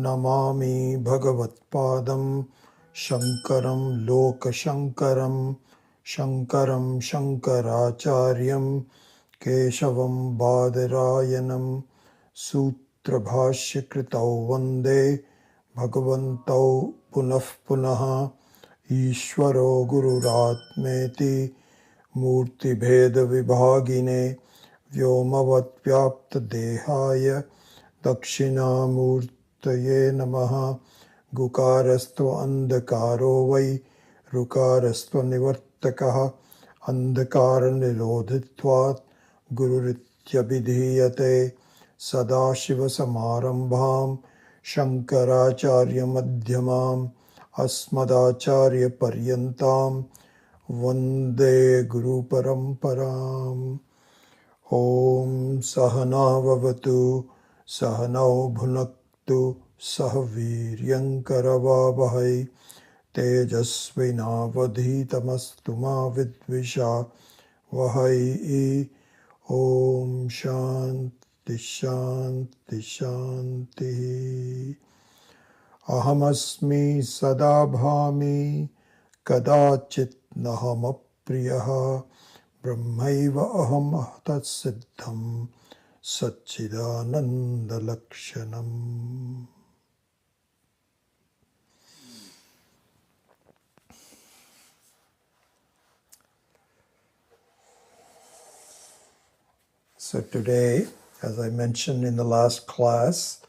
Namami Bhagavatpadam Shankaram Lokashankaram Shankaram Shankaracharyam Keshavam Badarayanam Sutra Bhashya Kritau Vande Bhagavantau Punah Punaha Ishvaro Gururatmeti Murti Bheda Vibhagine Vyomavat Vyapta Dehaya Dakshinamurtaye Namaha Gukarastvo Andakaro Vai Rukarastvo Nivartakaha Andakara Nirodhitvat Gururitya Sadashiva Samarambham Shankaracharya Madhyamam Asmadacharya Paryantam Vande Guru Paramparam. Om Sahana Vavatu Sahanau Bhunaktu Sahaviryankaravavahai Tejasvinavadhitamastu ma vidvisha vahai. Om Shanti Shanti Shanti. Ahamasmi sadabhami kadachit nahamapriyaha brahmaiva aham ahtatsiddham Satchidananda Lakshanam. So today, as I mentioned in the last class,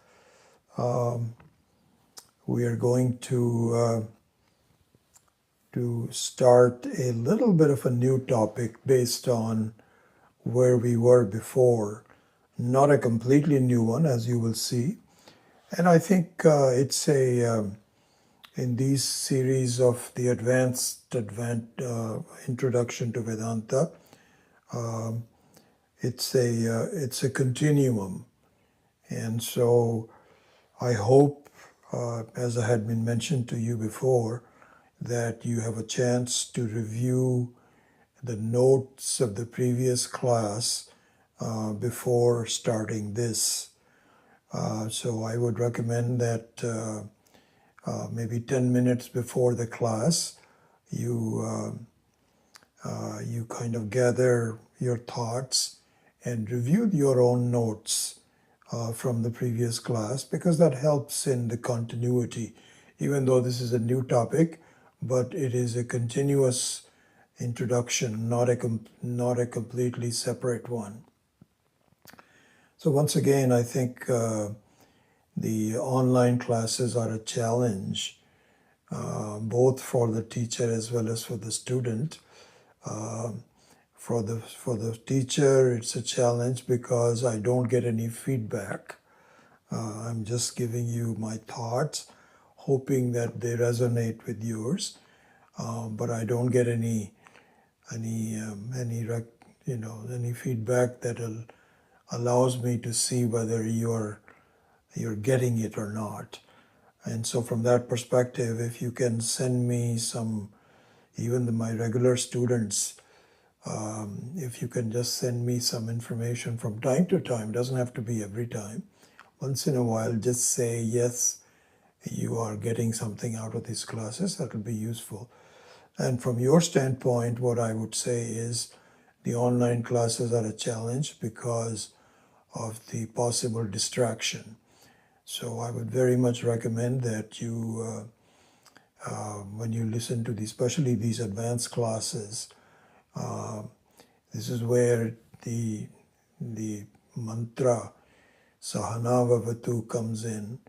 we are going to start a little bit of a new topic based on where we were before. Not a completely new one, as you will see. And I think it's in these series of the advanced introduction to Vedanta, it's a continuum. And so I hope, as I had been mentioned to you before, that you have a chance to review the notes of the previous class before starting this. So I would recommend that maybe 10 minutes before the class, you kind of gather your thoughts and review your own notes from the previous class, because that helps in the continuity, even though this is a new topic, but it is a continuous introduction, not a completely separate one. So once again, I think the online classes are a challenge, both for the teacher as well as for the student. For the teacher, it's a challenge because I don't get any feedback. I'm just giving you my thoughts, hoping that they resonate with yours, but I don't get any feedback that allows me to see whether you're getting it or not. And so from that perspective, if you can send me some, even my regular students, if you can just send me some information from time to time, doesn't have to be every time, once in a while, just say, yes, you are getting something out of these classes, that will be useful. And from your standpoint, what I would say is the online classes are a challenge because of the possible distraction. So I would very much recommend that you, when you listen to these, especially these advanced classes, this is where the mantra Sahana Vavatu comes in,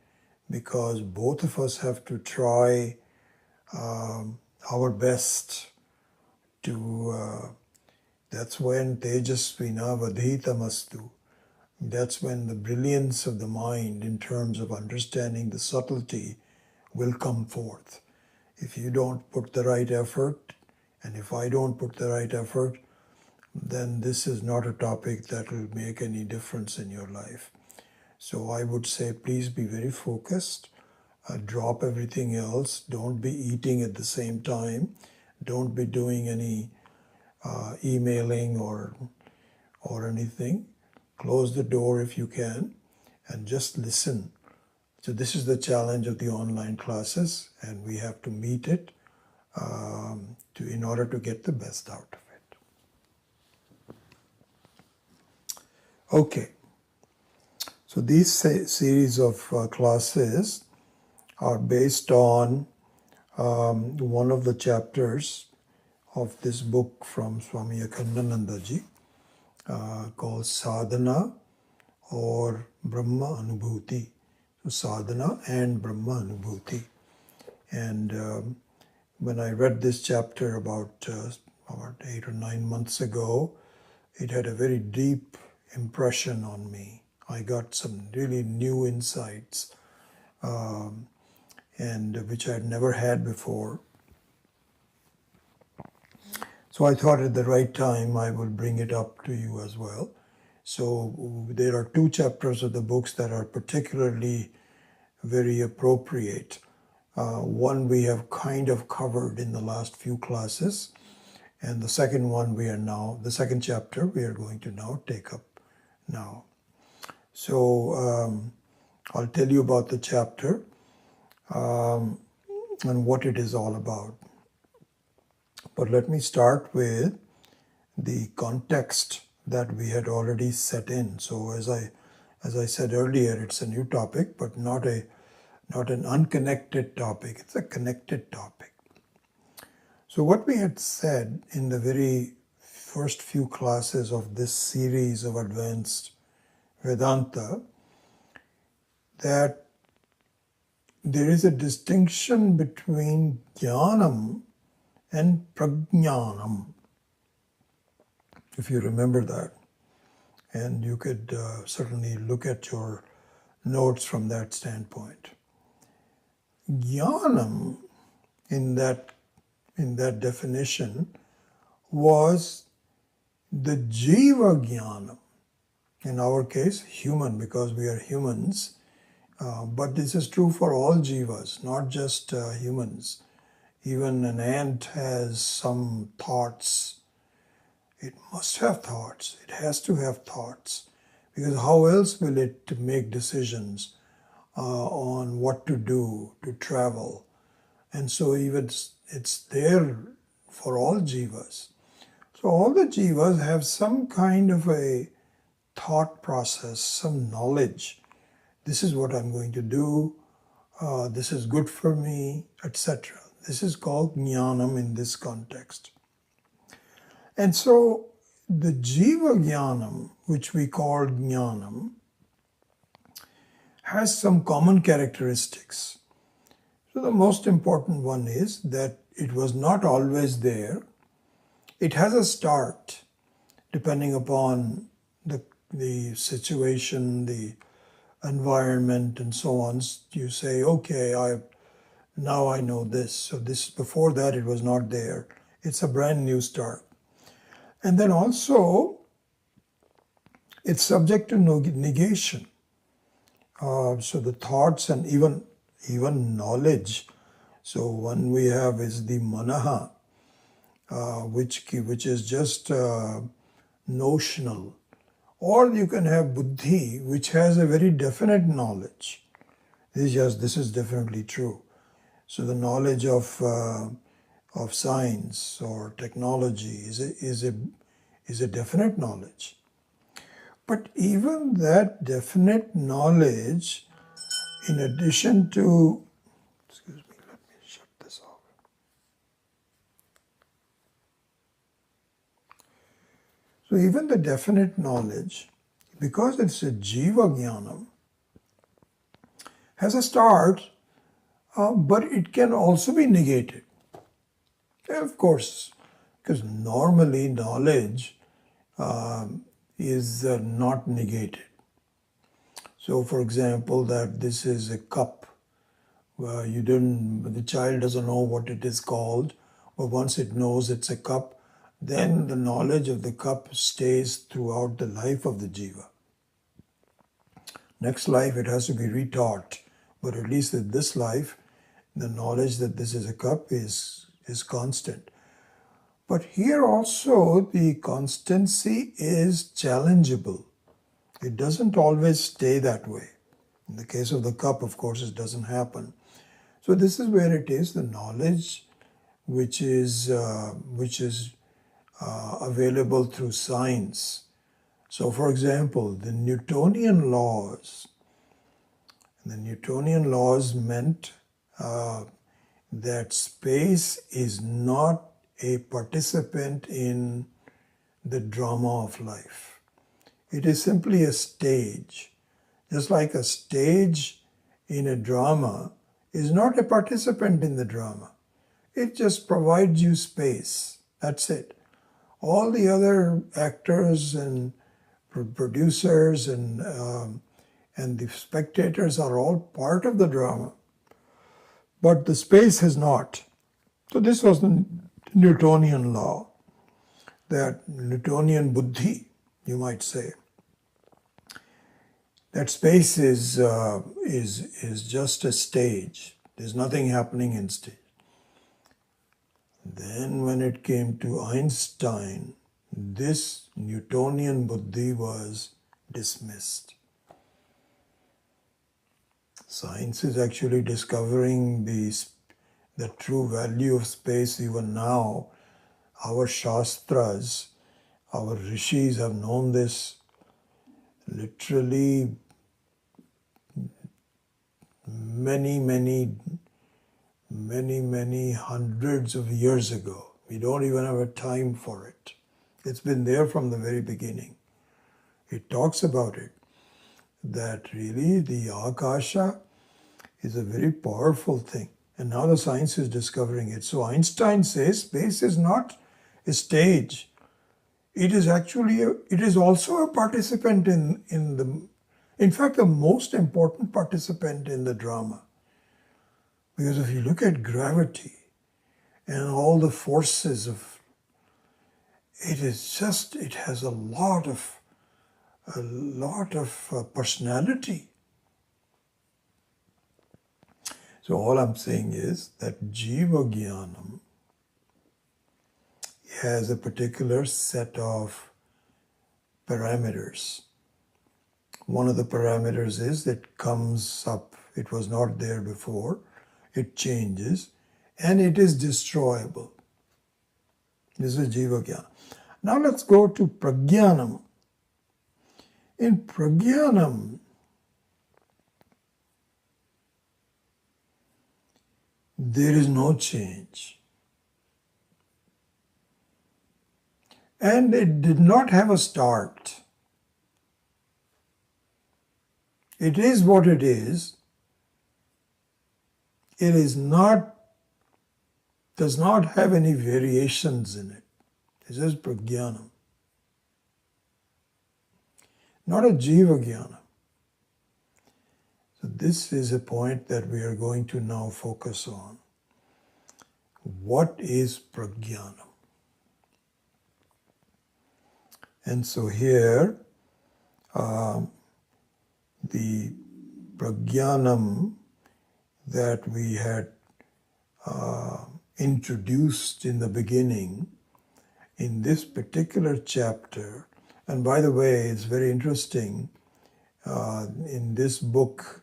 because both of us have to try our best to, that's when Tejasvina Vadhitamastu, that's when the brilliance of the mind in terms of understanding the subtlety will come forth. If you don't put the right effort, and if I don't put the right effort, then this is not a topic that will make any difference in your life. So I would say, please be very focused, drop everything else, don't be eating at the same time, don't be doing any emailing or anything. Close the door if you can, and just listen. So this is the challenge of the online classes, and we have to meet it in order to get the best out of it. Okay, so these series of classes are based on one of the chapters of this book from Swami Akhandanandaji called Sadhana or Brahma Anubhuti. So Sadhana and Brahma Anubhuti. And when I read this chapter about 8 or 9 months ago, it had a very deep impression on me. I got some really new insights, and which I had never had before. So I thought at the right time I will bring it up to you as well. So there are 2 chapters of the books that are particularly very appropriate. One we have kind of covered in the last few classes, and the second one the second chapter we are going to now take up now. So I'll tell you about the chapter and what it is all about. But let me start with the context that we had already set in. So as I said earlier, it's a new topic, but not an unconnected topic. It's a connected topic. So what we had said in the very first few classes of this series of advanced Vedanta, that there is a distinction between jnanam and prajnanam, if you remember that. And you could certainly look at your notes from that standpoint. Jnanam, in that definition, was the jiva jnanam. In our case, human, because we are humans. But this is true for all jivas, not just humans. Even an ant has some thoughts. It must have thoughts. It has to have thoughts. Because how else will it make decisions on what to do, to travel? And so even it's there for all jivas. So all the jivas have some kind of a thought process, some knowledge. This is what I'm going to do. This is good for me, etc. This is called jnanam in this context. And so the jiva jnanam, which we call jnanam, has some common characteristics. So the most important one is that it was not always there. It has a start, depending upon the situation, the environment, and so on. You say, okay, now I know this. So this, before that, it was not there. It's a brand new start. And then also, it's subject to negation. So the thoughts and even knowledge. So one we have is the manaha, which is just notional. Or you can have buddhi, which has a very definite knowledge. This is definitely true. So the knowledge of science or technology is a definite knowledge. But even that definite knowledge, in addition to, excuse me, let me shut this off. So even the definite knowledge, because it's a jiva jnanam, has a start, but it can also be negated. Of course, because normally knowledge is not negated. So for example, that this is a cup. The child doesn't know what it is called, but once it knows it's a cup, then the knowledge of the cup stays throughout the life of the jiva. Next life it has to be retaught, but at least in this life, the knowledge that this is a cup is constant. But here also the constancy is challengeable. It doesn't always stay that way. In the case of the cup, of course, it doesn't happen. So this is where it is, the knowledge which is available through science. So for example, the Newtonian laws meant that space is not a participant in the drama of life. It is simply a stage. Just like a stage in a drama is not a participant in the drama. It just provides you space. That's it. All the other actors and producers and the spectators are all part of the drama, but the space has not. So this was the Newtonian law, that Newtonian buddhi, you might say. That space is just a stage. There's nothing happening in stage. Then when it came to Einstein, this Newtonian buddhi was dismissed. Science is actually discovering the true value of space even now. Our Shastras, our Rishis have known this literally many hundreds of years ago. We don't even have a time for it. It's been there from the very beginning. It talks about it, that really the Akasha is a very powerful thing. And now the science is discovering it. So Einstein says space is not a stage. It is actually, it is also a participant in fact, the most important participant in the drama. Because if you look at gravity and all the forces of, it has a lot of personality. So all I'm saying is that Jiva Jnanam has a particular set of parameters. One of the parameters is that it comes up, it was not there before, it changes, and it is destroyable. This is Jiva Jnana. Now let's go to Prajnanam. In Prajnanam, there is no change. And it did not have a start. It is what it is. It is not, does not have any variations in it. This is Prajnanam. Not a Jiva Jnana. So this is a point that we are going to now focus on. What is Prajnanam? And so here, the Prajnanam that we had introduced in the beginning, in this particular chapter, and by the way, it's very interesting, in this book,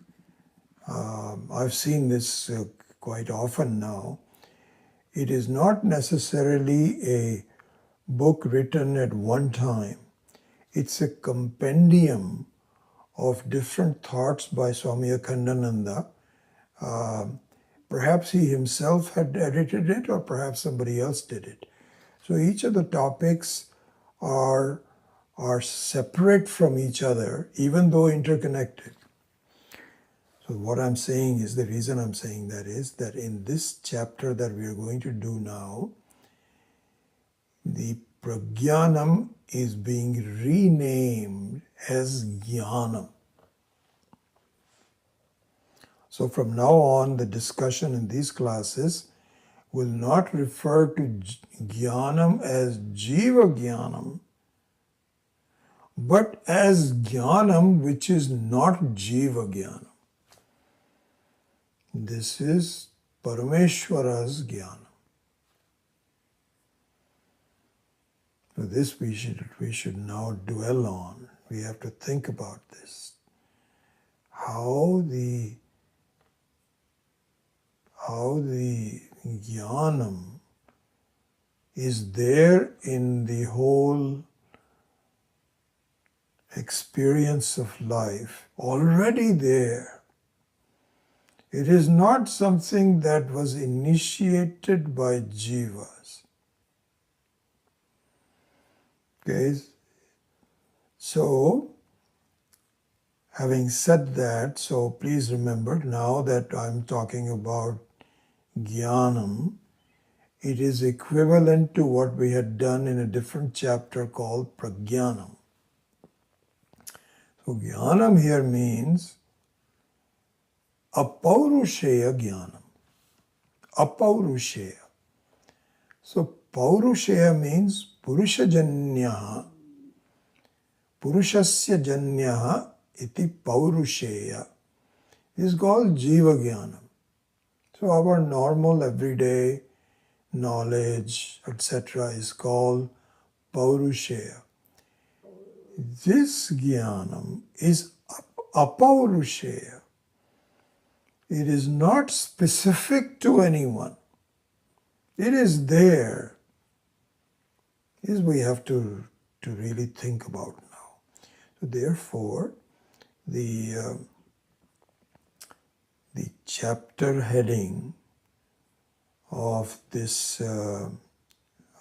I've seen this quite often now, it is not necessarily a book written at one time. It's a compendium of different thoughts by Swami Akhandananda. Perhaps he himself had edited it, or perhaps somebody else did it. So each of the topics are separate from each other, even though interconnected. So what I'm saying is, the reason I'm saying that is that in this chapter that we are going to do now, the Prajnanam is being renamed as Jnanam. So from now on, the discussion in these classes will not refer to Jnanam as Jiva Jnanam, but as Jnanam which is not Jiva Jnanam. This is Parameshwara's Jnanam. So this we should now dwell on. We have to think about this. how the jnanam is there in the whole experience of life, already there. It is not something that was initiated by jivas. Okay? So, having said that, so please remember now that I'm talking about jnanam, it is equivalent to what we had done in a different chapter called prajnanam. So jnanam here means apaurushaya jnanam. Apaurushaya. So paurushaya means purushajanyaha. Purushasya janyaha iti paurushaya. This is called jiva jnanam. So our normal everyday knowledge, etc. is called paurushaya. This jnanam is apaurushaya. It is not specific to anyone. It is there. This we have to really think about now. So therefore, the chapter heading of this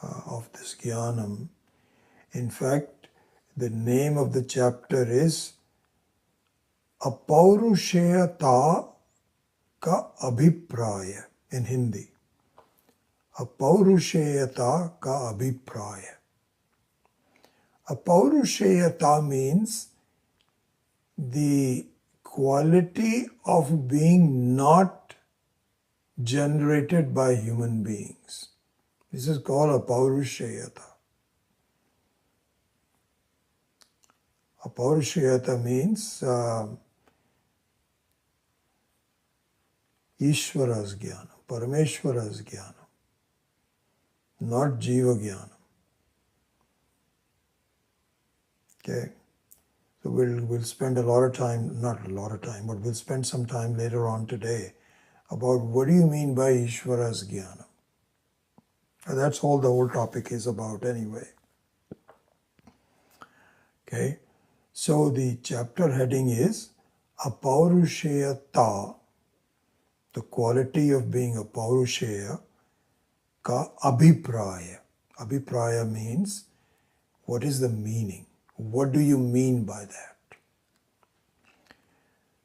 jnanam, in fact, the name of the chapter is Apaurushayata ka abhipraya in Hindi. Apaurushayata ka abhipraya. Apaurushayata means the quality of being not generated by human beings. This is called apaurushayata. Apaurushayata means Ishvara's jnana, Parameshwara's jnana, not jiva jnana. Okay, so we'll spend a lot of time, not a lot of time, but we'll spend some time later on today about what do you mean by Ishvara's jnana. And that's all the whole topic is about anyway. Okay, so the chapter heading is Apaurushayata, the quality of being a paurushaya, ka abhipraya. Abhipraya means what is the meaning? What do you mean by that?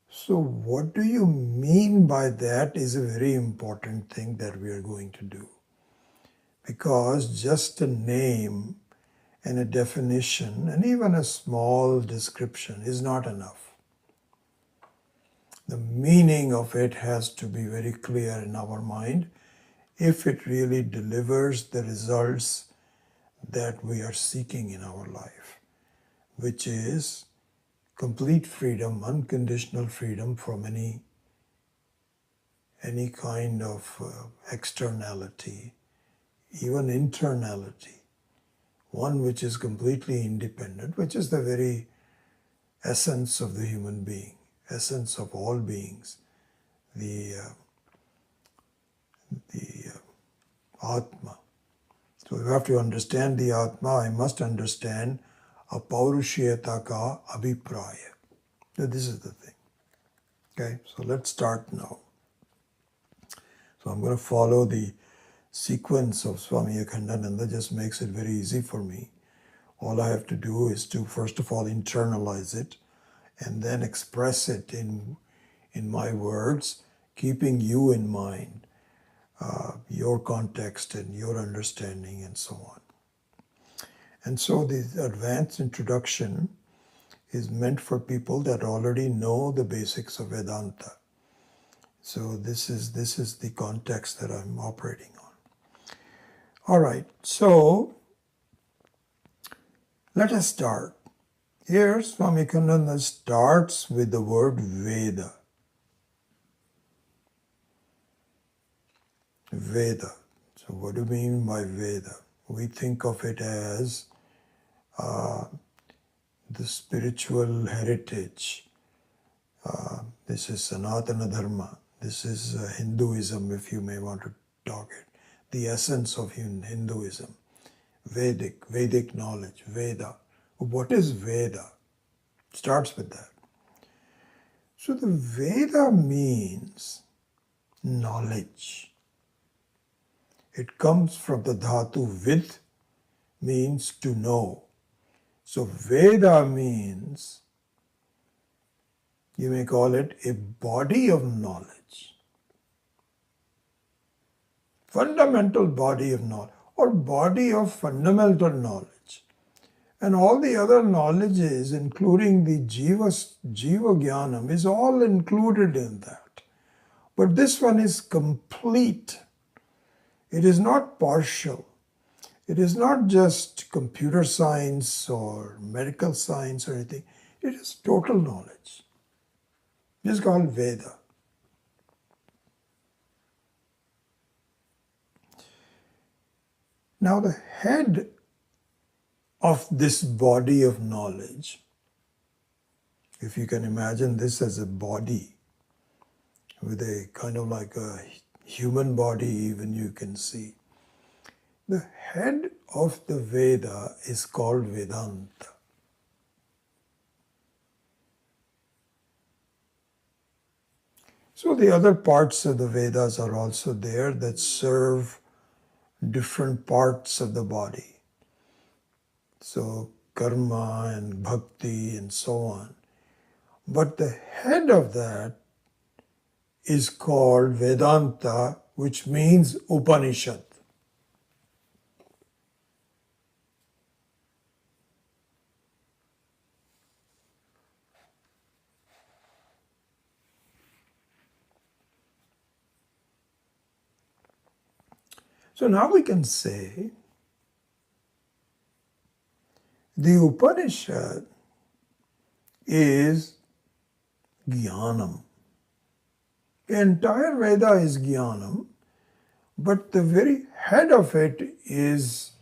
So what do you mean by that is a very important thing that we are going to do. Because just a name and a definition and even a small description is not enough. The meaning of it has to be very clear in our mind if it really delivers the results that we are seeking in our life, which is complete freedom, unconditional freedom from any kind of externality, even internality, one which is completely independent, which is the very essence of the human being. Essence of all beings, the Atma. So you have to understand the Atma. I must understand apaurushayata ka abhipraya. So this is the thing. Okay, so let's start now. So I'm going to follow the sequence of Swami Akhandananda. Just makes it very easy for me. All I have to do is to first of all internalize it, and then express it in my words, keeping you in mind, your context and your understanding and so on. And so the advanced introduction is meant for people that already know the basics of Vedanta. So this is the context that I'm operating on. All right, so let us start. Here, Swami Akhandananda starts with the word Veda. Veda. So what do we mean by Veda? We think of it as the spiritual heritage This is Sanatana Dharma. This is Hinduism, if you may want to talk it. The essence of Hinduism. Vedic knowledge, Veda. What is Veda? Starts with that. So the Veda means knowledge. It comes from the dhatu vid, means to know. So Veda means, you may call it a body of knowledge. Fundamental body of knowledge, or body of fundamental knowledge. And all the other knowledges, including the Jiva Jnanam, is all included in that. But this one is complete. It is not partial. It is not just computer science or medical science or anything. It is total knowledge. It is called Veda. Now the head of this body of knowledge, if you can imagine this as a body with a kind of like a human body, even you can see. The head of the Veda is called Vedanta. So the other parts of the Vedas are also there that serve different parts of the body. So karma and bhakti and so on. But the head of that is called Vedanta, which means Upanishad. So now we can say the Upanishad is Jnanam. The entire Veda is Jnanam, but the very head of it is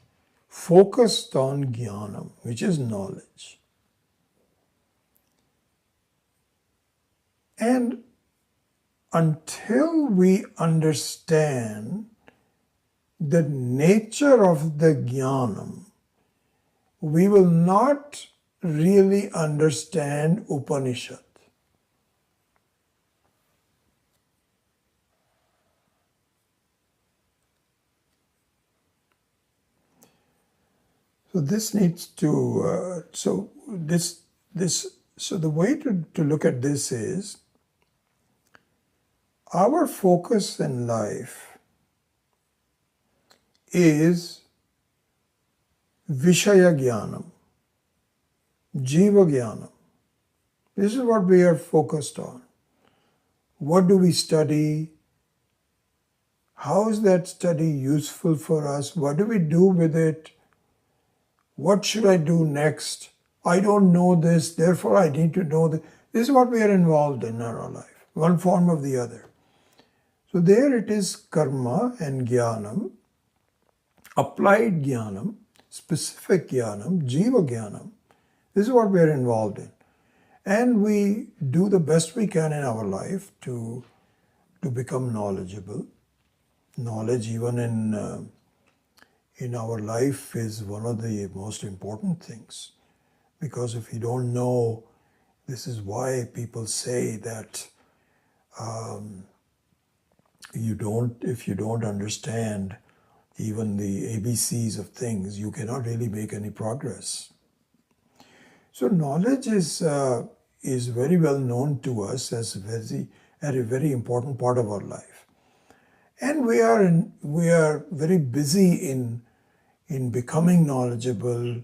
focused on Jnanam, which is knowledge. And until we understand the nature of the Jnanam, we will not really understand Upanishad. So this needs to, so the way to look at this is, our focus in life is Vishaya Jnanam, Jiva Jnanam. This is what we are focused on. What do we study? How is that study useful for us? What do we do with it? What should I do next? I don't know this, therefore I need to know this. This is what we are involved in our life, one form or the other. So there it is karma and jnanam, applied jnanam, specific jnanam, jiva jnanam. This is what we are involved in. And we do the best we can in our life to become knowledgeable. Knowledge even in our life is one of the most important things. Because if you don't know, this is why people say that if you don't understand even the ABCs of things, you cannot really make any progress. So knowledge is very well known to us as a very important part of our life. And we are very busy in becoming knowledgeable,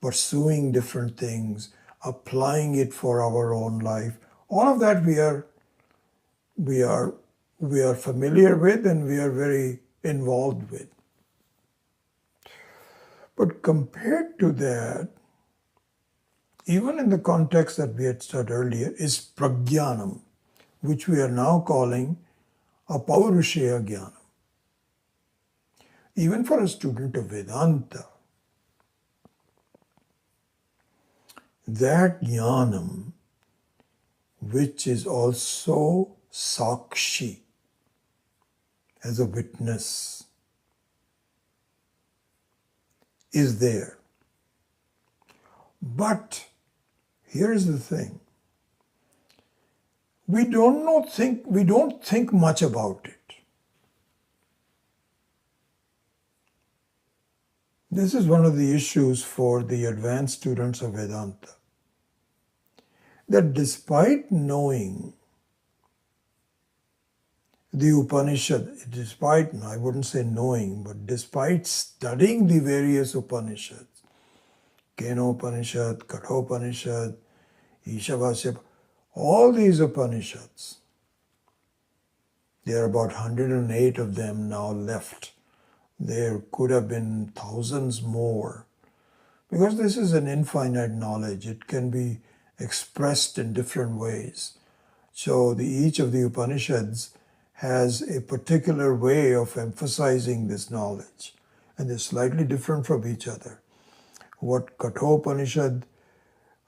pursuing different things, applying it for our own life. All of that we are familiar with and we are very involved with. But compared to that, even in the context that we had studied earlier, is prajnanam, which we are now calling apaurushaya jnanam. Even for a student of Vedanta, that jnanam which is also Sakshi, as a witness, is there. But here is the thing. We don't think much about it. This is one of the issues for the advanced students of Vedanta. That despite knowing the Upanishad, I wouldn't say knowing, but despite studying the various Upanishads, Kenopanishad, Kathopanishad, Ishavasya, all these Upanishads, there are about 108 of them now left. There could have been thousands more. Because this is an infinite knowledge, it can be expressed in different ways. So each of the Upanishads has a particular way of emphasizing this knowledge, and they're slightly different from each other. What Kathopanishad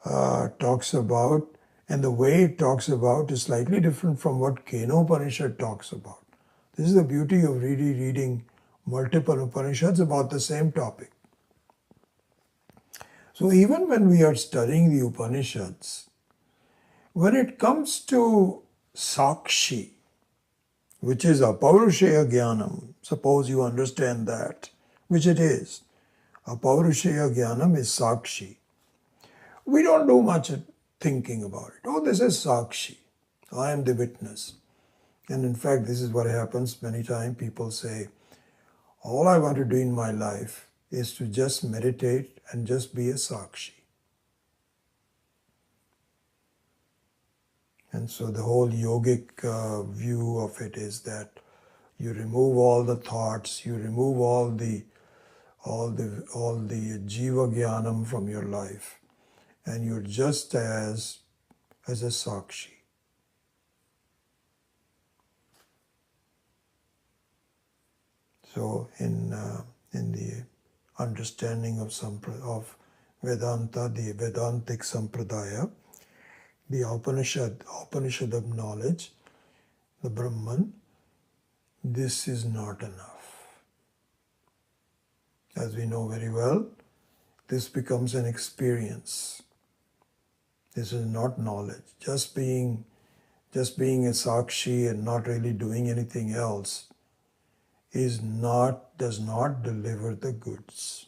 talks about and the way it talks about is slightly different from what Kenopanishad talks about. This is the beauty of really reading multiple Upanishads about the same topic. So even when we are studying the Upanishads, when it comes to Sakshi, which is Apaurushaya Jnanam, suppose you understand that, which it is. Apaurushaya Jnanam is Sakshi. We don't do much thinking about it. Oh, this is Sakshi. I am the witness. And in fact, this is what happens many times. People say, all I want to do in my life is to just meditate and just be a Sakshi. And so the whole yogic view of it is that you remove all the thoughts, you remove all the jiva jnanam from your life, and you're just as a Sakshi. So in the understanding of Vedanta, the Vedantic Sampradaya, the Upanishad of knowledge, the Brahman, this is not enough. As we know very well, this becomes an experience. This is not knowledge. Just being a Sakshi and not really doing anything else does not deliver the goods.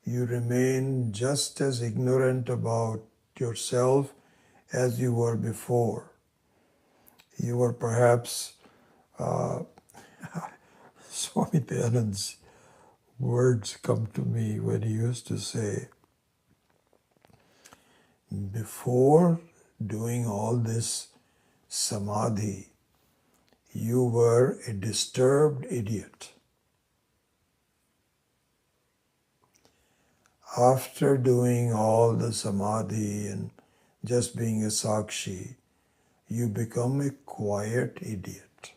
You remain just as ignorant about yourself as you were before. You were perhaps Swami Dayanand's words come to me when he used to say, before doing all this samadhi, you were a disturbed idiot. After doing all the samadhi and just being a Sakshi, you become a quiet idiot.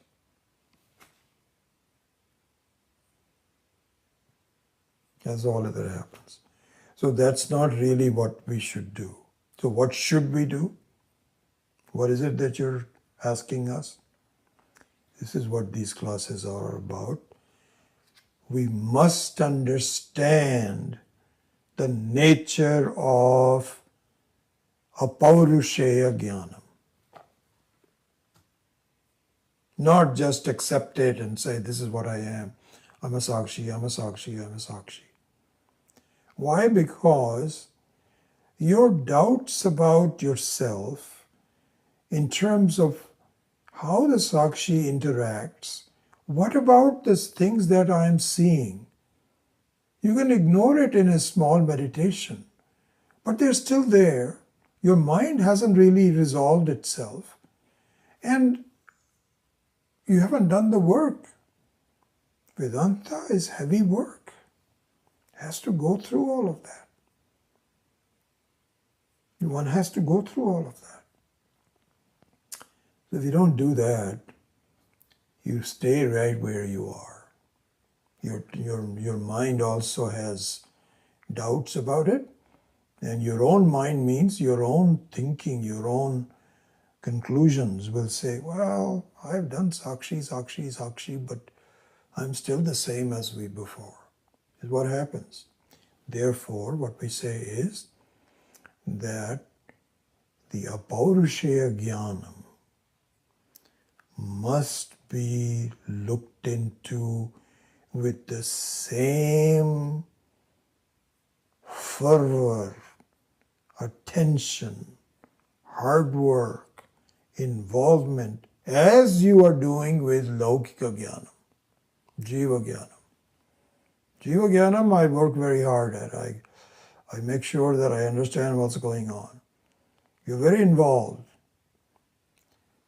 That's all that happens. So that's not really what we should do. So what should we do? What is it that you're asking us? This is what these classes are about. We must understand the nature of Apaurushaya Jnanam. Not just accept it and say, this is what I am. I'm a Sakshi, I'm a Sakshi, I'm a Sakshi. Why? Because your doubts about yourself in terms of how the Sakshi interacts, what about the things that I am seeing? You can ignore it in a small meditation, but they're still there. Your mind hasn't really resolved itself, and you haven't done the work. Vedanta is heavy work. It has to go through all of that. One has to go through all of that. So if you don't do that, you stay right where you are. Your mind also has doubts about it, and your own mind means your own thinking, your own conclusions will say, well, I've done Sakshi, Sakshi, Sakshi, but I'm still the same as we before. Is what happens. Therefore, what we say is that the Apaurusheya Jnanam must be looked into with the same fervor, attention, hard work, involvement as you are doing with Laukika Jnanam, Jiva Jnanam. Jiva Jnanam I work very hard at. I make sure that I understand what's going on. You're very involved.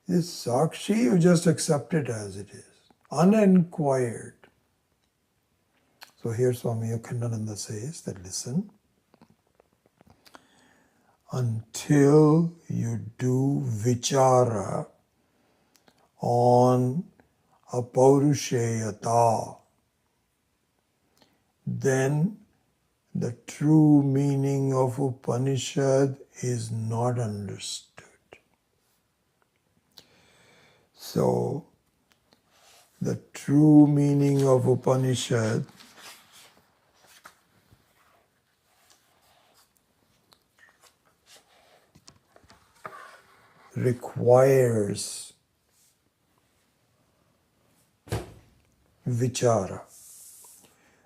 This Sakshi, you just accept it as it is, uninquired. So here Swami Akhandananda says that, listen, until you do vichara on apaurusheyata, then the true meaning of Upanishad is not understood. So, the true meaning of Upanishad requires vichara.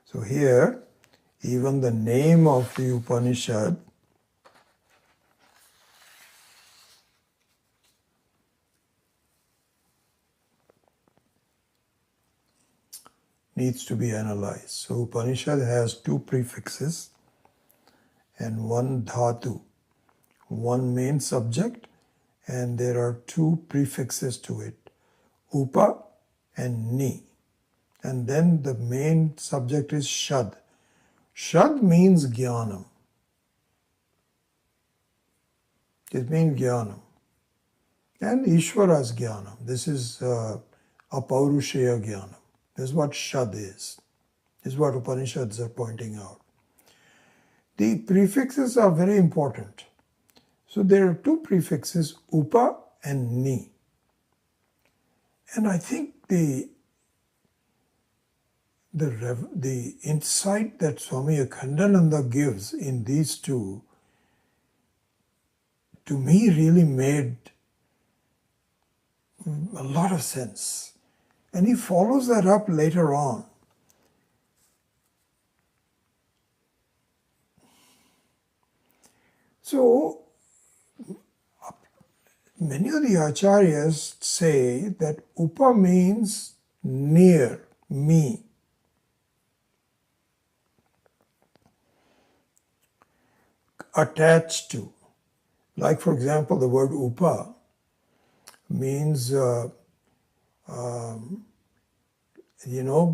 So here, even the name of the Upanishad needs to be analyzed. So Upanishad has two prefixes and one dhatu, one main subject, and there are two prefixes to it, upa and ni. And then the main subject is shad. Shad means jnanam. It means jnanam. And Ishvara's jnanam. This is apaurushaya jnanam. This is what shad is. This is what Upanishads are pointing out. The prefixes are very important. So there are two prefixes, upa and ni. And I think the insight that Swami Akhandananda gives in these two, to me, really made a lot of sense. And he follows that up later on. So, many of the acharyas say that upa means near, me. Attached to. Like, for example, the word upa means,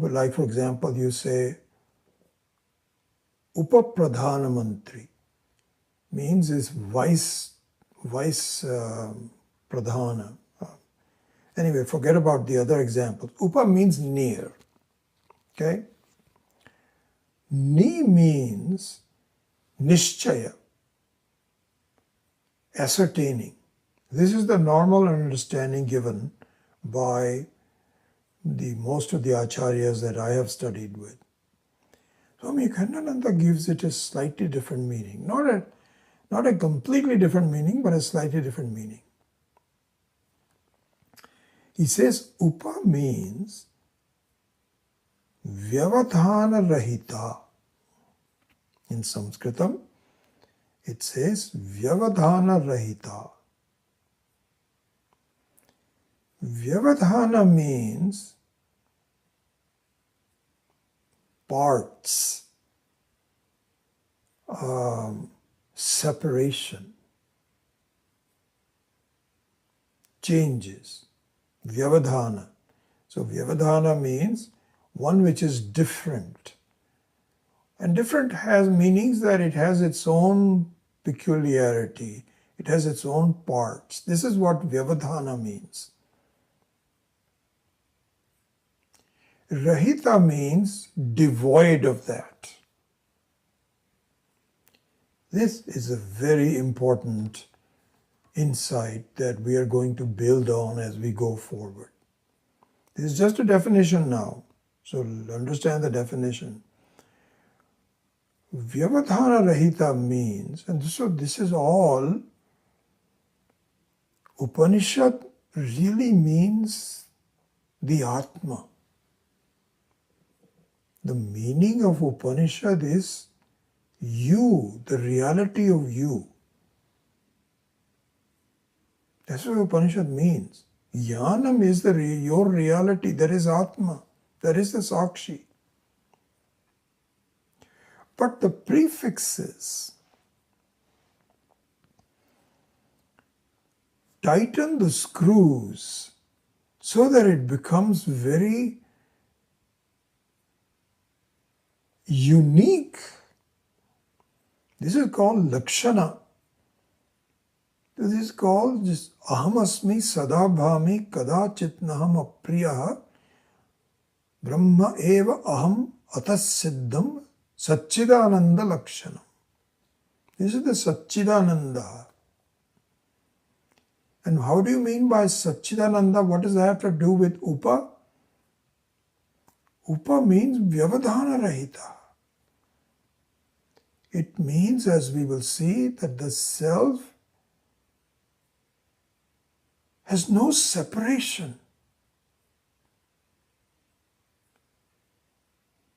like, for example, you say upa pradhana mantri, means is vice pradhana. Anyway, forget about the other examples. Upa means near. Okay? Ni means nishchaya, ascertaining. This is the normal understanding given by most of the acharyas that I have studied with. Swami Akhandananda gives it a slightly different meaning. Not a completely different meaning, but a slightly different meaning. He says, upa means vyavadhana rahita. In Sanskritam, it says vyavadhana rahita. Vyavadhana means parts, separation, changes. Vyavadhana. So vyavadhana means one which is different. And different has meanings that it has its own peculiarity. It has its own parts. This is what vyavadhana means. Rahita means devoid of that. This is a very important insight that we are going to build on as we go forward. This is just a definition now, so understand the definition. Vyavadhana Rahita means, and so this is all, Upanishad really means the Atma. The meaning of Upanishad is you, the reality of you. That's what Upanishad means. Jnanam is your reality, that is Atma, that is the Sakshi. But the prefixes tighten the screws so that it becomes very unique. This is called Lakshana. This is called just Ahamasmi Sadabhami Kadachit Naham Apriyaha Brahma Eva Aham Atassiddham Satchidananda Lakshanam. This is the Satchidananda. And how do you mean by Satchidananda? What does that have to do with Upa? Upa means Vyavadhana Rahita. It means, as we will see, that the self has no separation.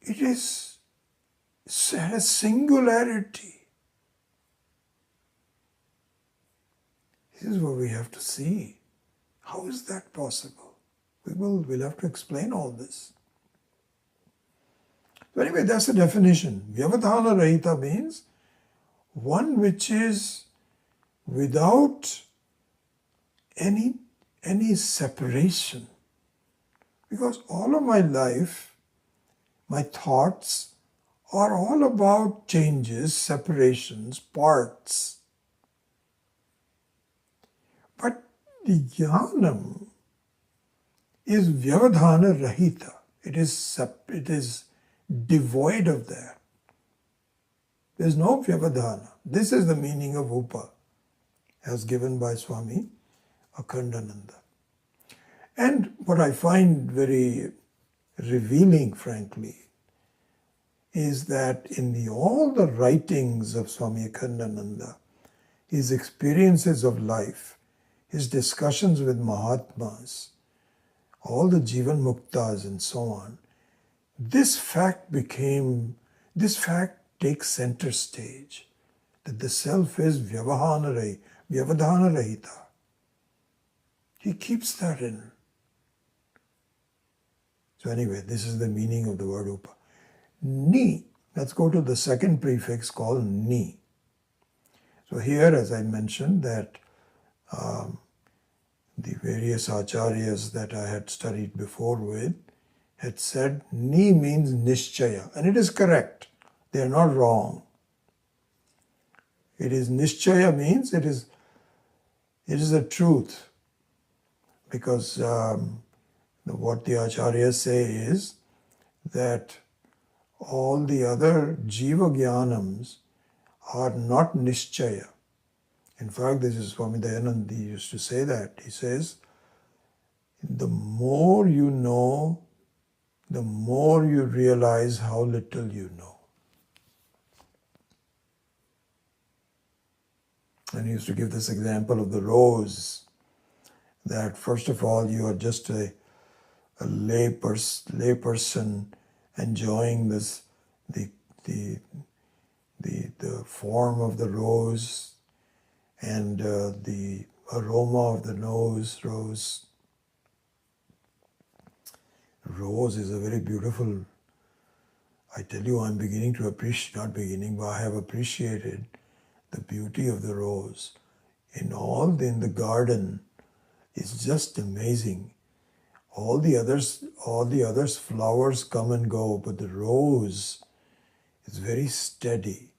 It has singularity. This is what we have to see. How is that possible? We'll have to explain all this. So anyway, that's the definition. Vyavadhana Rahita means one which is without any separation. Because all of my life, my thoughts are all about changes, separations, parts. But the jnanam is Vyavadhana Rahita. It is devoid of that. There is no Vyavadhana. This is the meaning of Upa, as given by Swami Akhandananda. And what I find very revealing, frankly, is that in all the writings of Swami Akhandananda, his experiences of life, his discussions with Mahatmas, all the Jivan Muktas and so on, this fact takes center stage, that the self is Vyavadhana Rahita. He keeps that in. So anyway, this is the meaning of the word Upa. Ni, let's go to the second prefix called Ni. So here, as I mentioned, that the various acharyas that I had studied before with had said Ni means Nishchaya, and it is correct. They are not wrong. It is Nishchaya means it is a truth, because what the acharyas say is that all the other jiva jnanams are not Nishchaya. In fact, this is Swami Dayananda used to say that. He says, the more you know, the more you realize how little you know. And he used to give this example of the rose, that first of all you are just a lay person enjoying this the form of the rose and the aroma of the rose. Rose is a very beautiful, I tell you, I'm beginning to appreciate, not beginning, but I have appreciated the beauty of the rose. In the garden, it's just amazing. All the others flowers come and go, but the rose is very steady.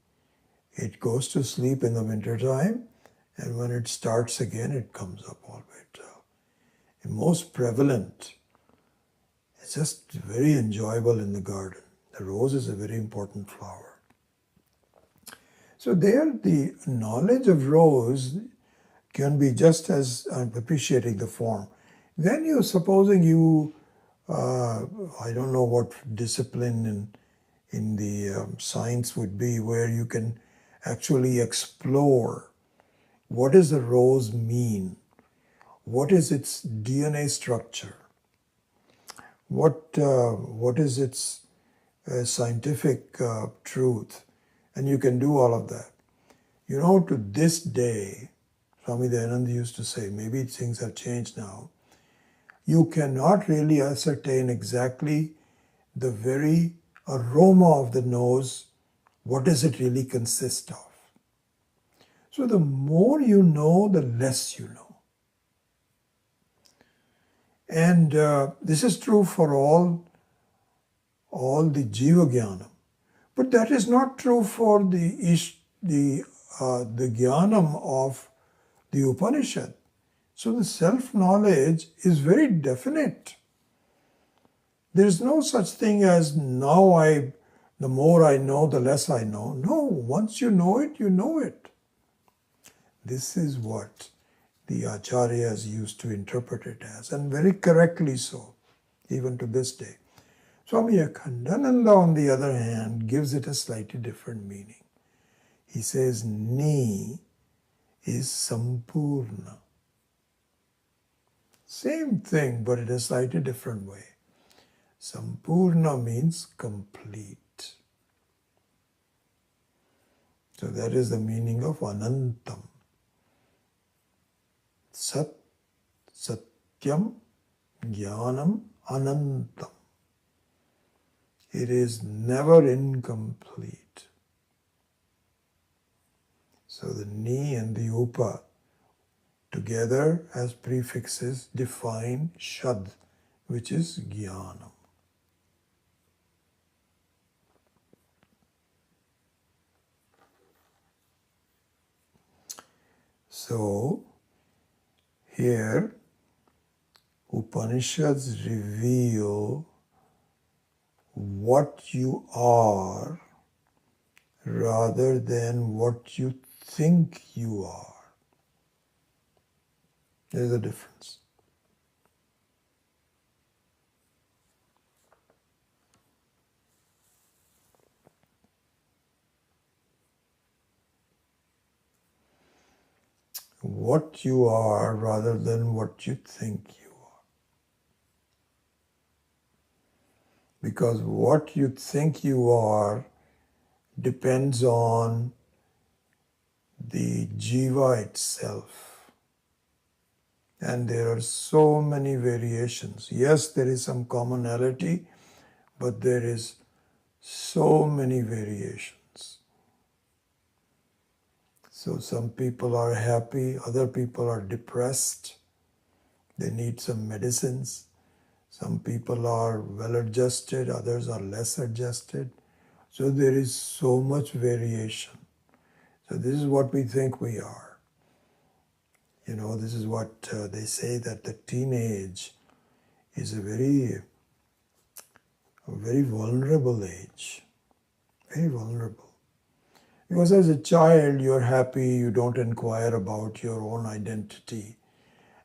It goes to sleep in the wintertime, and when it starts again, it comes up all the way down. The most prevalent. It's just very enjoyable in the garden. The rose is a very important flower. So there, the knowledge of rose can be just as appreciating the form. Then you, supposing you, I don't know what discipline in the science would be, where you can actually explore what does the rose mean, what is its DNA structure, what is its scientific truth, and you can do all of that. You know, to this day, Swami Dayananda used to say, maybe things have changed now, you cannot really ascertain exactly the very aroma of the nose, what does it really consist of. So the more you know, the less you know. And this is true for all the Jiva Jnanam. But that is not true for the Jnanam of the Upanishad. So the self-knowledge is very definite. There is no such thing as the more I know, the less I know. No, once you know it, you know it. This is what the Acharyas used to interpret it as, and very correctly so, even to this day. Swami Akhandananda, on the other hand, gives it a slightly different meaning. He says, Ni is Sampurna. Same thing, but in a slightly different way. Sampurna means complete. So that is the meaning of Anantam. Sat, Satyam, Jnanam, Anantam. It is never incomplete. So the Ni and the Upa together as prefixes define Shad, which is Jnanam. So here Upanishads reveal what you are rather than what you think you are. There's a difference. What you are rather than what you think you are. Because what you think you are depends on the jiva itself. And there are so many variations. Yes, there is some commonality, but there is so many variations. So some people are happy, other people are depressed. They need some medicines. Some people are well adjusted, others are less adjusted. So there is so much variation. So this is what we think we are. You know, this is what they say, that the teenage is a very vulnerable age. Very vulnerable. Because as a child, you're happy, you don't inquire about your own identity.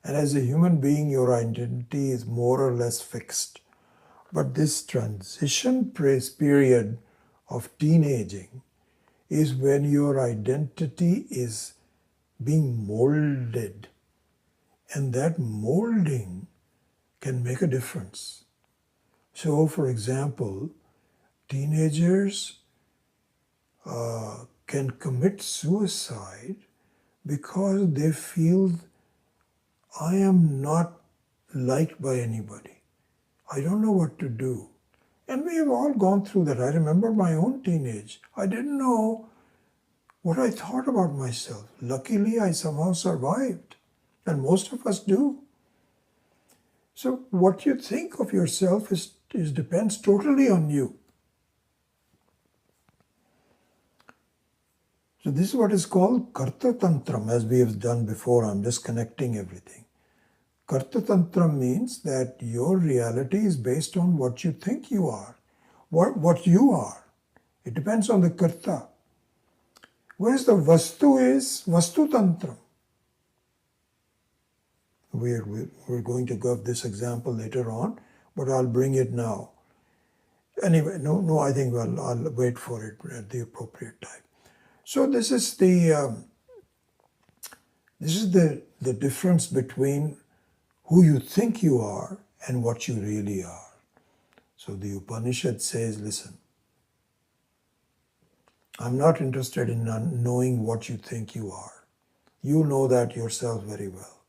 And as a human being, your identity is more or less fixed. But this transition period of teenaging is when your identity is being molded. And that molding can make a difference. So, for example, teenagers can commit suicide because they feel, I am not liked by anybody. I don't know what to do. And we have all gone through that. I remember my own teenage. I didn't know what I thought about myself. Luckily, I somehow survived. And most of us do. So what you think of yourself depends totally on you. So this is what is called Karta Tantram, as we have done before. I'm just connecting everything. Karta Tantram means that your reality is based on what you think you are, what you are. It depends on the Karta. Whereas the Vastu is Vastu Tantram. We're going to give this example later on, but I'll bring it now. Anyway, no, I think I'll wait for it at the appropriate time. So this is the difference between who you think you are and what you really are. So the Upanishad says, listen, I'm not interested in knowing what you think you are. You know that yourself very well.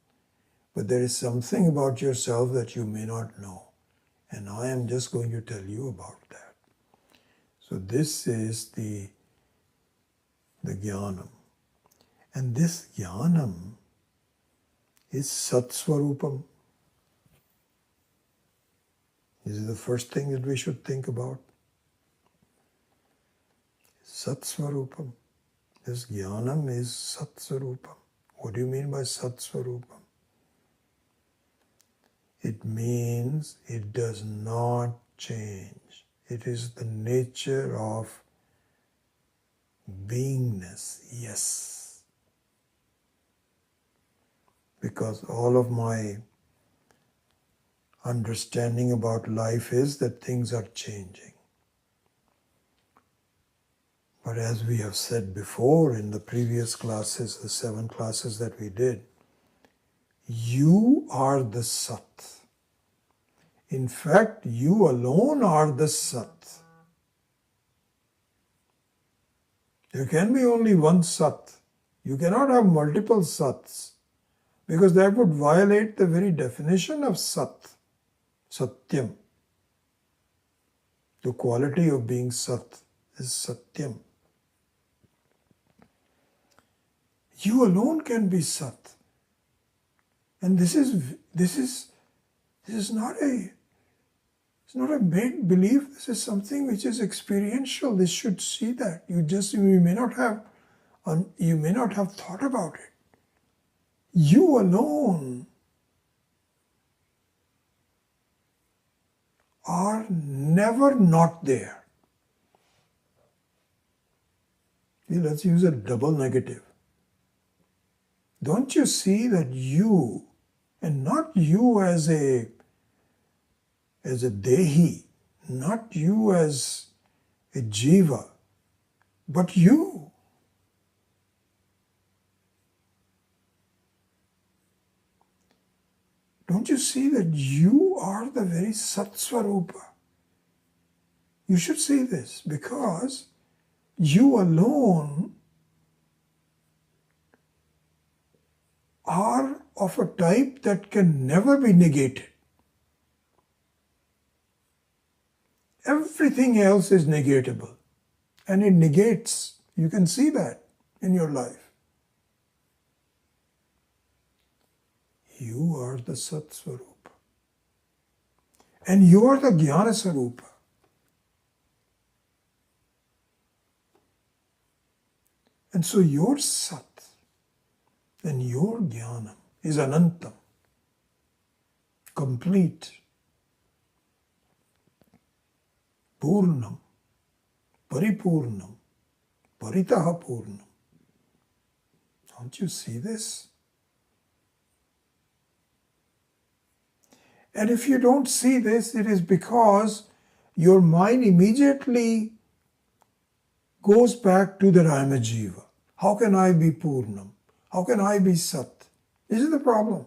But there is something about yourself that you may not know. And I am just going to tell you about that. So this is the jnanam. And this jnanam is Satsvarupam. This is the first thing that we should think about. Satsvarupam. This jnanam is Satsvarupam. What do you mean by Satsvarupam? It means it does not change. It is the nature of beingness, yes. Because all of my understanding about life is that things are changing. But as we have said before in the previous classes, the 7 classes that we did, you are the Sat. In fact, you alone are the Sat. There can be only one Sat. You cannot have multiple Sats, because that would violate the very definition of Sat, Satyam. The quality of being Sat is Satyam. You alone can be Sat. And this is not a make believe. This is something which is experiential. This should see that. You may not have thought about it. You alone are never not there. Let's use a double negative. Don't you see that you, and not you as a dehi, not you as a jiva, but you. Don't you see that you are the very Satsvarupa? You should see this, because you alone are of a type that can never be negated. Everything else is negatable, and it negates. You can see that in your life. You are the Satsvarupa, and you are the Jnanasarupa. And so your Sat and your Jnanam is Anantam, complete, Purnam, Paripurnam, Paritaha Purnam. Don't you see this? And if you don't see this, it is because your mind immediately goes back to that I am a Jiva. How can I be Purnam? How can I be Sat? This is the problem.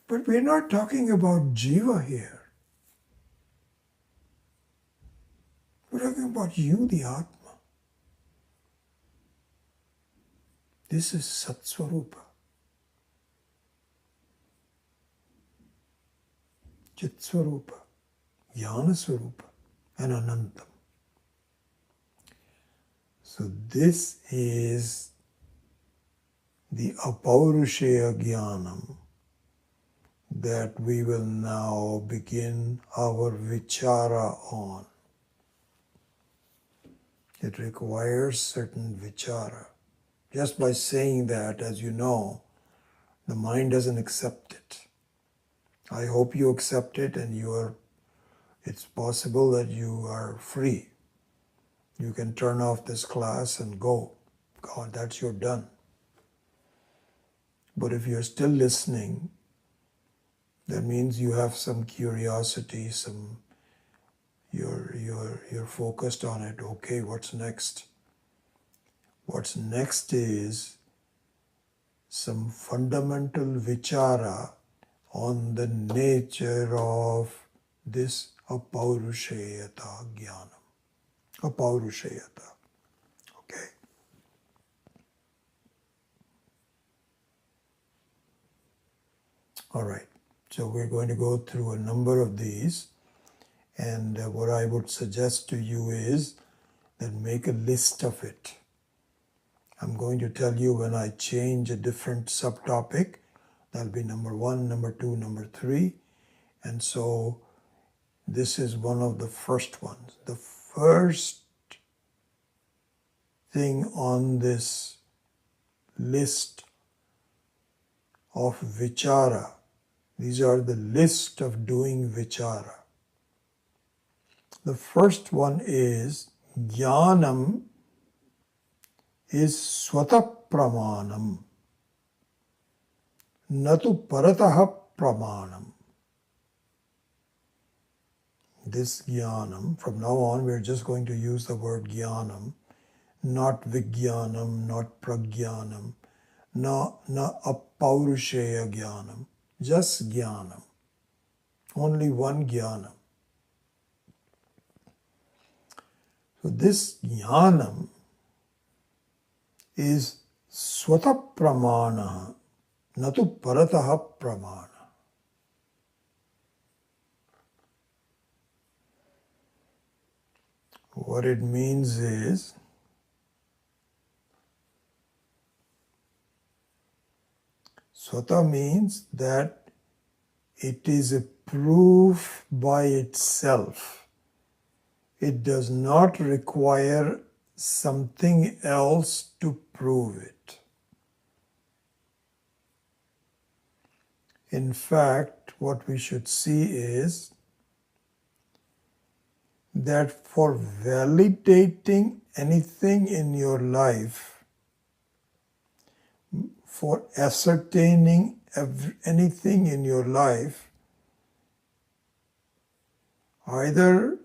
But we're not talking about Jiva here. We're talking about you, the Atma. This is Satsvarupa. Chitsvarupa, Jnanasvarupa, and Anantam. So this is the Apaurushaya Jnanam that we will now begin our vichara on. It requires certain vichara. Just by saying that, as you know, the mind doesn't accept it. I hope you accept it, and it's possible that you are free. You can turn off this class and go. God, that's your done. But if you're still listening, that means you have some curiosity, you're focused on it. Okay, what's next? What's next is some fundamental vichara on the nature of this apaurusheyata jnanam. Apaurusheyata. Okay. All right. So we're going to go through a number of these. And what I would suggest to you is that make a list of it. I'm going to tell you when I change a different subtopic. That'll be number 1, number 2, number 3. And so this is one of the first ones. The first thing on this list of vichara, these are the list of doing vichara. The first one is jnanam is swata pramanam, natu parataha pramanam. This jnanam, from now on we're just going to use the word jnanam, not vijnanam, not prajnanam, na apaurusheya jnanam, just jnanam. Only one jnanam. So this jnanam is swata pramana, natu parataha pramana. What it means is swata means that it is a proof by itself. It does not require something else to prove it. In fact, what we should see is that for validating anything in your life, for ascertaining anything in your life, either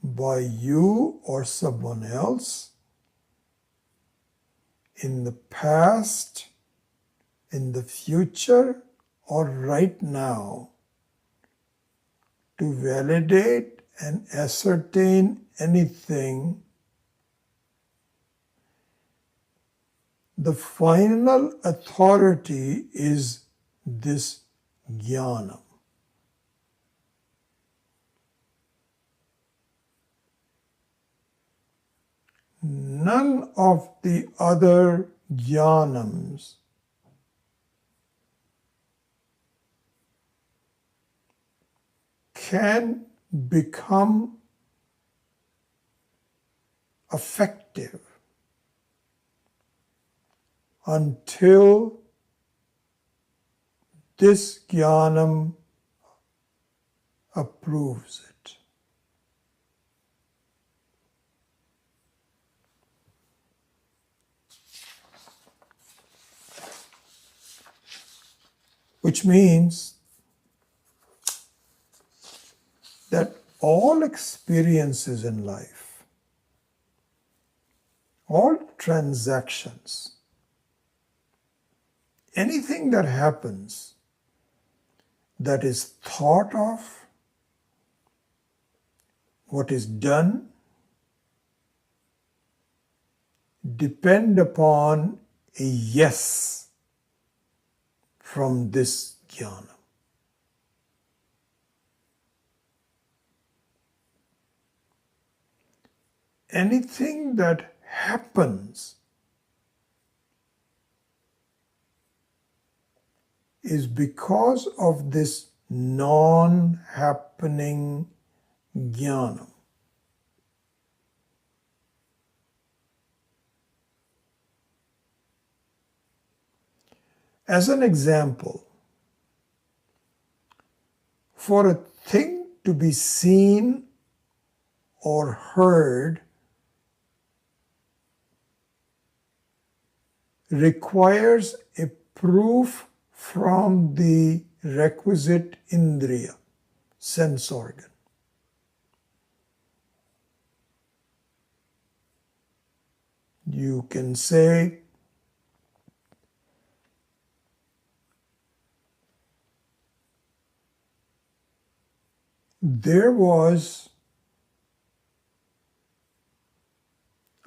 by you or someone else, in the past, in the future, or right now, to validate and ascertain anything, the final authority is this jnanam. None of the other jnanams can become effective until this jnanam approves it. Which means that all experiences in life, all transactions, anything that happens that is thought of, what is done, depend upon a yes from this jnana. Anything that happens is because of this non-happening jnana. As an example, for a thing to be seen or heard requires a proof from the requisite indriya, sense organ. You can say, there was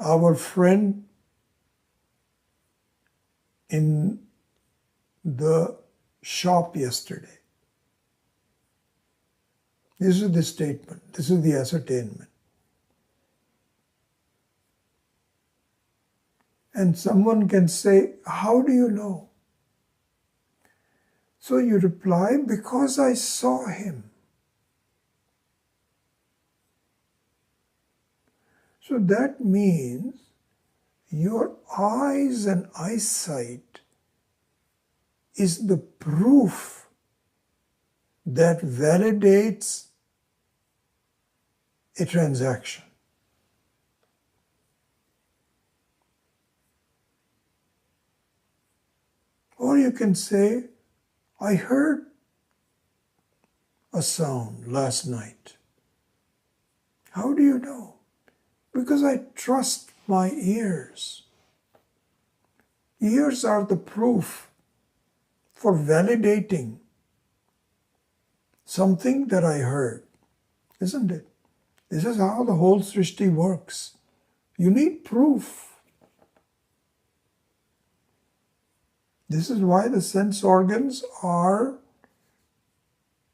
our friend in the shop yesterday. This is the statement. This is the ascertainment. And someone can say, how do you know? So you reply, because I saw him. So that means your eyes and eyesight is the proof that validates a transaction. Or you can say, I heard a sound last night. How do you know? Because I trust my ears. Ears are the proof for validating something that I heard, isn't it? This is how the whole Srishti works. You need proof. This is why the sense organs are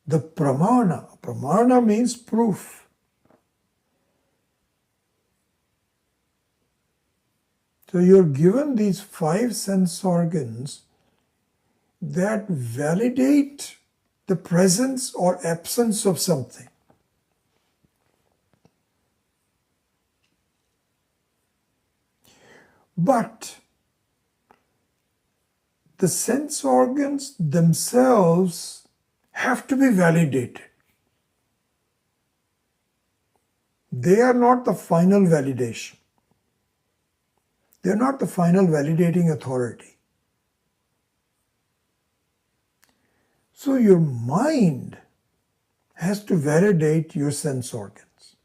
the pramana. Pramana means proof. So you're given these 5 sense organs that validate the presence or absence of something. But the sense organs themselves have to be validated. They are not the final validation. They are not the final validating authority. So your mind has to validate your sense organs.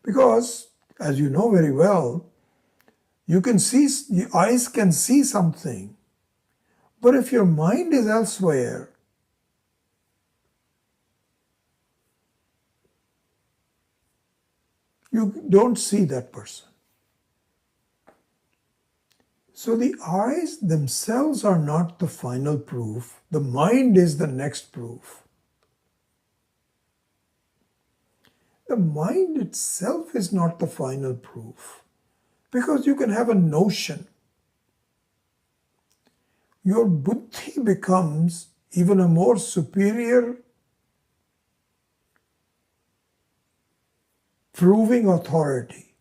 Because, as you know very well, you can see, your eyes can see something, but if your mind is elsewhere, you don't see that person. So the eyes themselves are not the final proof. The mind is the next proof. The mind itself is not the final proof, because you can have a notion. Your buddhi becomes even a more superior proving authority,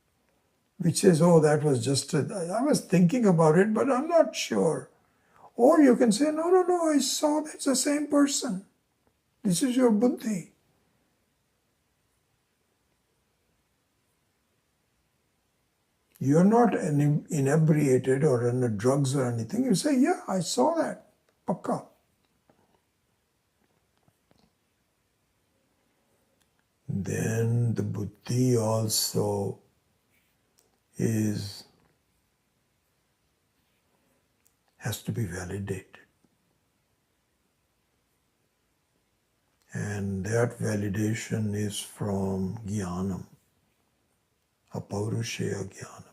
which says, oh, that was just I was thinking about it, but I'm not sure. Or you can say, no, I saw that's the same person. This is your buddhi. You're not inebriated or on the drugs or anything. You say, yeah, I saw that. Pakka. Then the buddhi also has to be validated. And that validation is from jnanam, apaurushaya jnanam.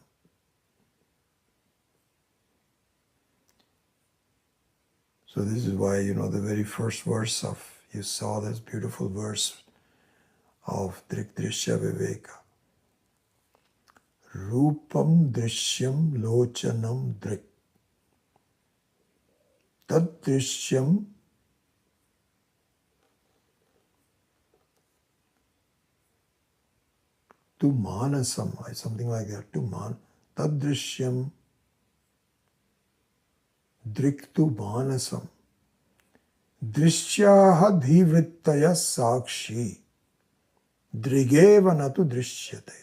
So this is why, the very first verse you saw this beautiful verse of Drikdrishya Viveka. Rupam drishyam lochanam drik. Tad drishyam tu manasam, something like that. Tad drishyam driktu manasam. Drishyaha dhivrittaya sakshi. Drigeva natu drishyate.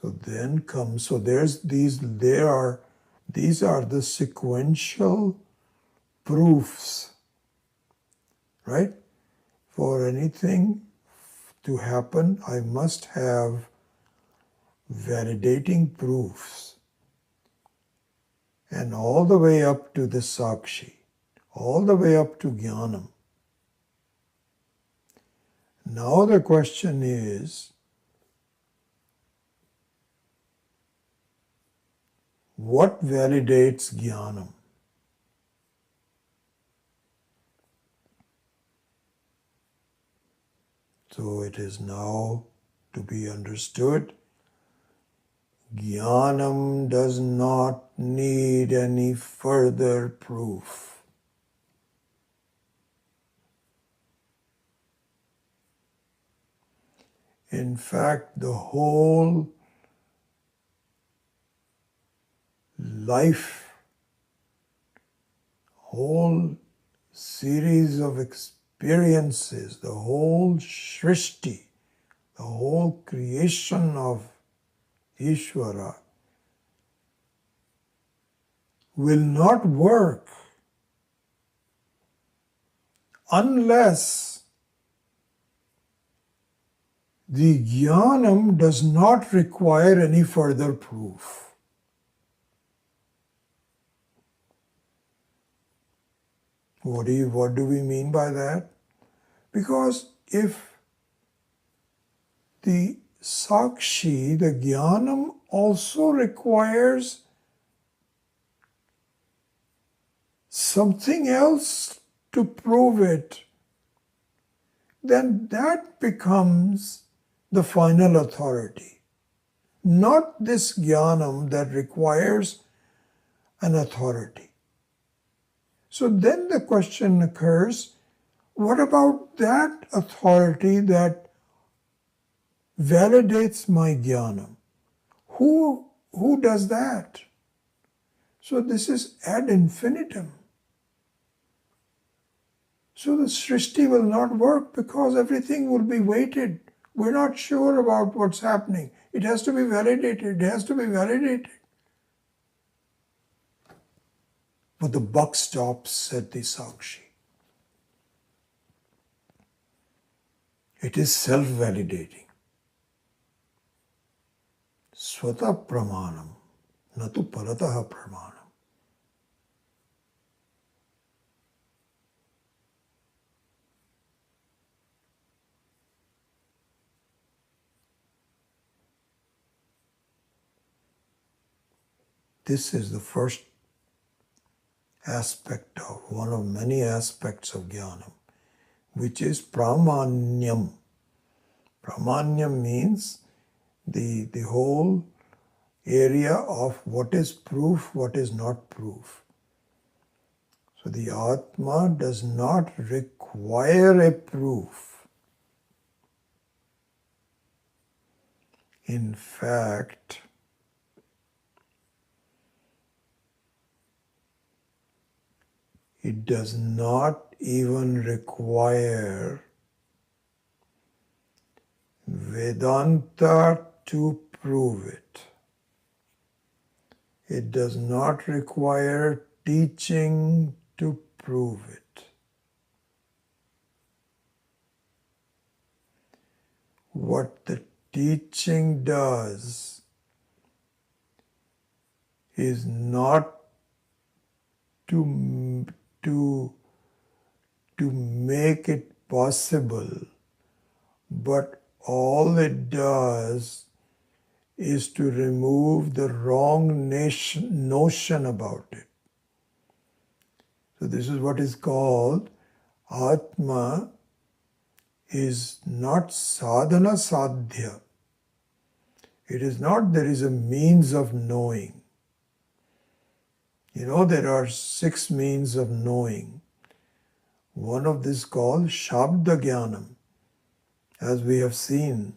So then comes, so there's these are the sequential proofs, right? For anything to happen, I must have validating proofs. And all the way up to the Sakshi, all the way up to Jnanam. Now the question is, what validates Jnanam? So it is now to be understood, Jnanam does not need any further proof. In fact, the whole life, whole series of experiences, the whole Shrishti, the whole creation of Ishvara will not work unless the Jnanam does not require any further proof. What do we mean by that? Because if the Sakshi, the Jnanam, also requires something else to prove it, then that becomes the final authority. Not this Jnanam that requires an authority. So then the question occurs, what about that authority that validates my Jnanam? Who does that? So this is ad infinitum. So the Srishti will not work because everything will be weighted. We're not sure about what's happening. It has to be validated. It has to be validated. But the buck stops at the Sakshi. It is self-validating. Swata pramanam, natu parataha pramanam. This is the first aspect of, one of many aspects of Jnanam, which is pramanyam. Pramanyam means the whole area of what is proof, what is not proof. So the Atma does not require a proof. In fact, it does not even require Vedanta to prove it. It does not require teaching to prove it. What the teaching does is not to make it possible, but all it does is to remove the wrong notion about it. So this is what is called Atma is not sadhana sadhya. It is not there is a means of knowing. You know, there are 6 means of knowing. One of this called Shabda Jnanam, as we have seen.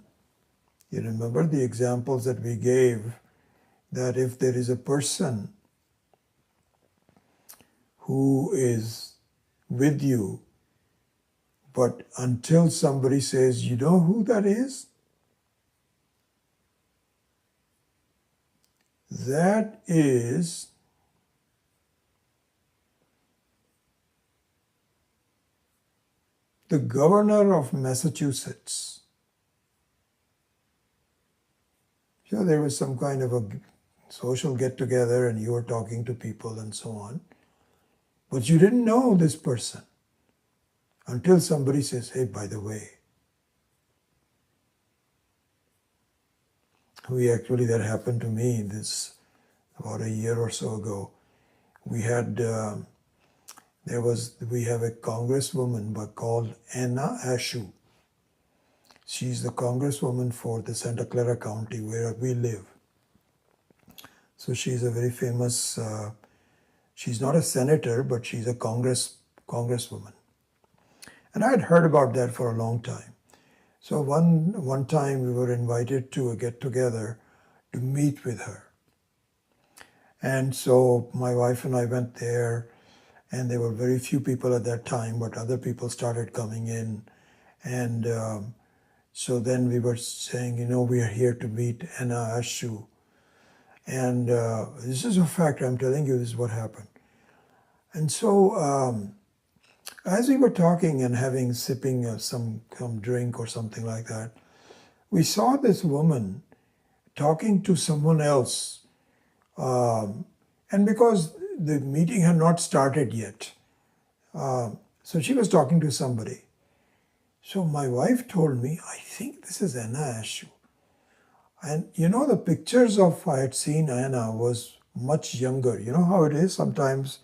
You remember the examples that we gave, that if there is a person who is with you, but until somebody says, you know who that is? That is the governor of Massachusetts. So there was some kind of a social get-together and you were talking to people and so on. But you didn't know this person until somebody says, hey, by the way, that happened to me this about a year or so ago. We had we have a congresswoman called Anna Ashu. She's the congresswoman for the Santa Clara County where we live. So she's a very famous. She's not a senator, but she's a congresswoman. And I had heard about that for a long time. So one time we were invited to a get-together to meet with her. And so my wife and I went there, and there were very few people at that time, but other people started coming in. And so then we were saying, we are here to meet Anna Ashu. And this is a fact, I'm telling you, this is what happened. And so as we were talking and sipping some drink or something like that, we saw this woman talking to someone else. And because the meeting had not started yet, so she was talking to somebody. So my wife told me, I think this is Anna Ashu. And the pictures I had seen Anna was much younger. You know how it is? Sometimes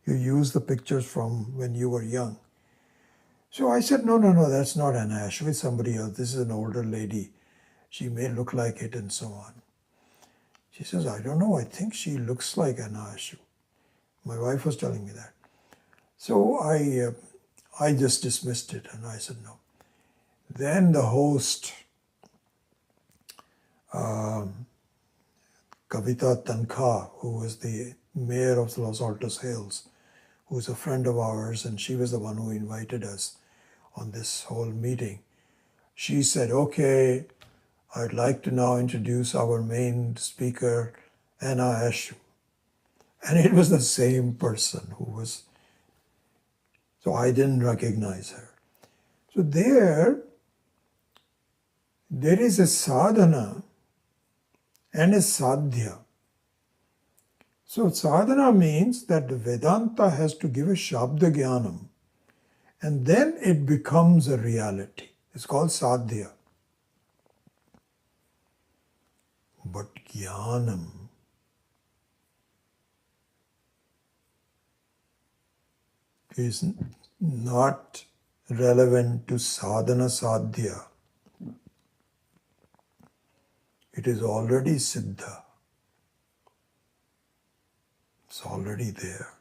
you use the pictures from when you were young. So I said, no, that's not Anna Ashu. It's somebody else. This is an older lady. She may look like it and so on. She says, I don't know. I think she looks like Anna Ashu. My wife was telling me that. So I just dismissed it and I said no. Then the host, Kavita Tankha, who was the mayor of Los Altos Hills, who's a friend of ours, and she was the one who invited us on this whole meeting. She said, okay, I'd like to now introduce our main speaker, Anna Ashu. And it was the same person who was, so I didn't recognize her. So there is a sadhana and a sadhya. So sadhana means that the Vedanta has to give a Shabda Jnanam, and then it becomes a reality. It's called sadhya. But Jnanam is not relevant to sadhana sadhya. It is already siddha. It's already there.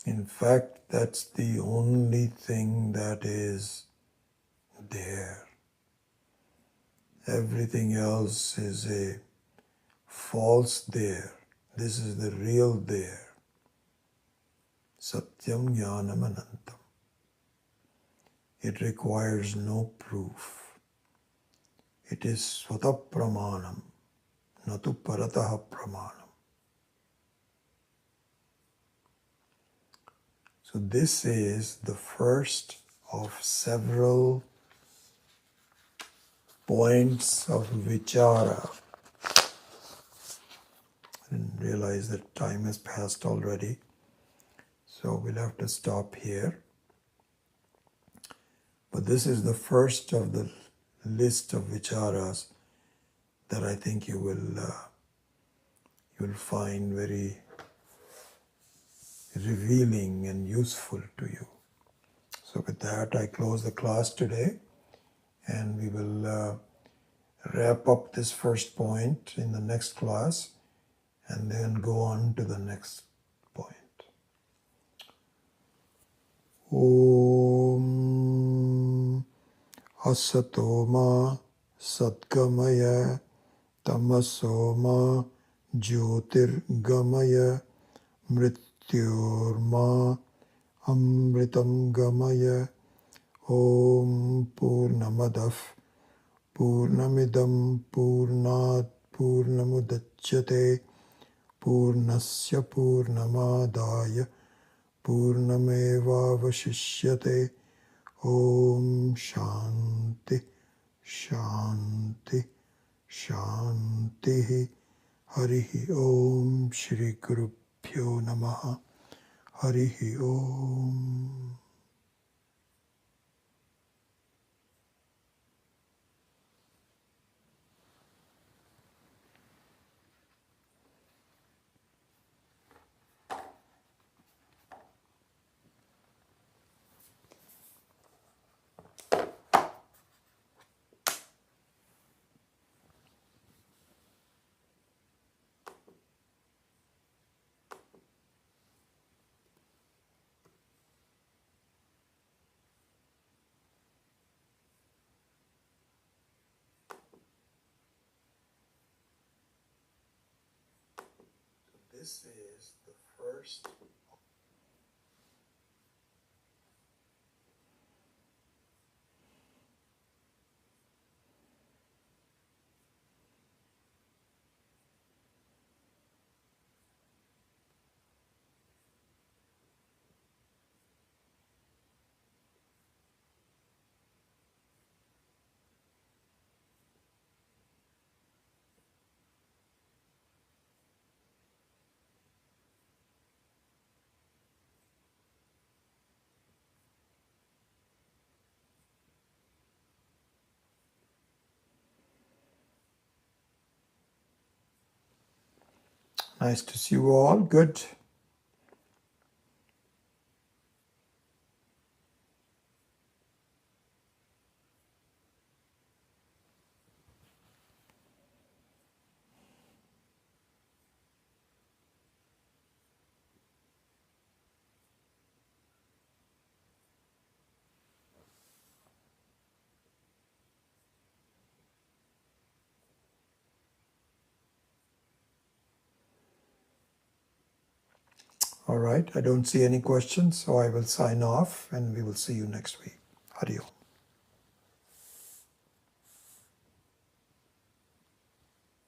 In fact, that's the only thing that is there. Everything else is a false there. This is the real there. Satyam Jnanam Anantam. It requires no proof. It is Svata Pramanam, natu Parataha Pramanam. So this is the first of several points of vichara. I didn't realize that time has passed already. So we'll have to stop here. But this is the first of the list of vicharas that I think you will find very revealing and useful to you. So with that, I close the class today, and we will wrap up this first point in the next class and then go on to the next point. Om Asatoma Satgamaya Tamasoma Jyotirgamaya Mrityorma Amritam Gamaya Om Purnamadav Purnamidam Purnat Purnamudachyate Purnasya Purnamadaya Purnamevavashishyate. Om Shanti Shanti Shanti. Harihi Om Shri Guru Pyo Namaha. Harihi Om. This is the first. Nice to see you all. Good. All right. I don't see any questions, so I will sign off and we will see you next week. Adios.